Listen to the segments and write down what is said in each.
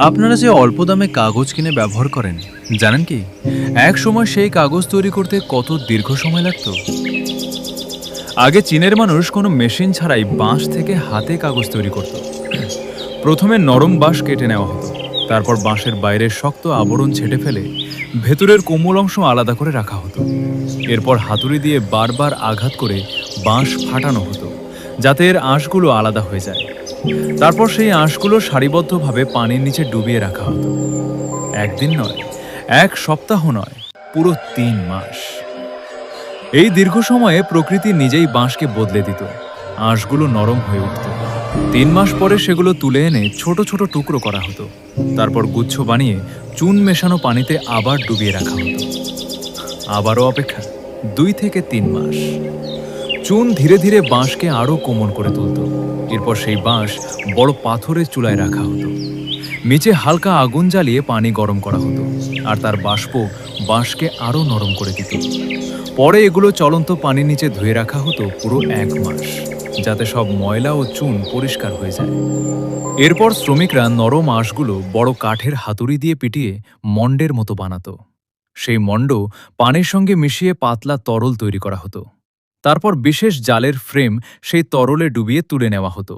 আপনারা যে অল্প দামে কাগজ কিনে ব্যবহার করেন, জানেন কি এক সময় সেই কাগজ তৈরি করতে কত দীর্ঘ সময় লাগতো? আগে চীনের মানুষ কোনো মেশিন ছাড়াই বাঁশ থেকে হাতে কাগজ তৈরি করত। প্রথমে নরম বাঁশ কেটে নেওয়া হতো, তারপর বাঁশের বাইরের শক্ত আবরণ ছেঁটে ফেলে ভেতরের কোমল অংশ আলাদা করে রাখা হতো। এরপর হাতুড়ি দিয়ে বারবার আঘাত করে বাঁশ ফাটানো হতো, যাতে এর আঁশগুলো আলাদা হয়ে যায়। তারপর সেই আঁশগুলো সারিবদ্ধভাবে পানির নিচে ডুবিয়ে রাখা হতো। একদিন নয়, এক সপ্তাহ নয়, পুরো ৩ মাস। এই দীর্ঘ সময়ে প্রকৃতি নিজেই বাঁশকে বদলে দিত। আঁশগুলো নরম হয়ে উঠত। ৩ মাস পরে সেগুলো তুলে এনে ছোট ছোট টুকরো করা হতো। তারপর গুচ্ছ বানিয়ে চুন মেশানো পানিতে আবার ডুবিয়ে রাখা হতো। আবারও অপেক্ষা, ২ থেকে ৩ মাস। চুন ধীরে ধীরে বাঁশকে আরো কোমল করে তুলত। এরপর সেই বাঁশ বড় পাথরের চুলায় রাখা হতো। নিচে হালকা আগুন জ্বালিয়ে পানি গরম করা হতো, আর তার বাষ্প বাঁশকে আরো নরম করে দিত। পরে এগুলো চলন্ত পানির নিচে ধুয়ে রাখা হতো পুরো ১ মাস, যাতে সব ময়লা ও চুন পরিষ্কার হয়ে যায়। এরপর শ্রমিকরা নরম আঁশগুলো বড় কাঠের হাতুড়ি দিয়ে পিটিয়ে মণ্ডের মতো বানাতো। সেই মণ্ড পানির সঙ্গে মিশিয়ে পাতলা তরল তৈরি করা হতো। তারপর বিশেষ জালের ফ্রেম সেই তরলে ডুবিয়ে তুলে নেওয়া হতো।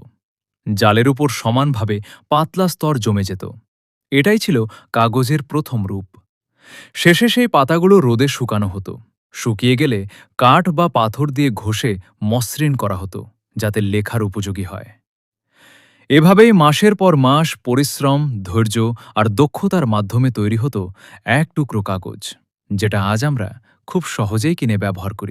জালের উপর সমানভাবে পাতলা স্তর জমে যেত। এটাই ছিল কাগজের প্রথম রূপ। শেষে সেই পাতাগুলো রোদে শুকানো হতো। শুকিয়ে গেলে কাঠ বা পাথর দিয়ে ঘষে মসৃণ করা হতো, যাতে লেখার উপযোগী হয়। এভাবেই মাসের পর মাস পরিশ্রম, ধৈর্য আর দক্ষতার মাধ্যমে তৈরি হতো এক টুকরো কাগজ, যেটা আজ আমরা খুব সহজেই কিনে ব্যবহার করি।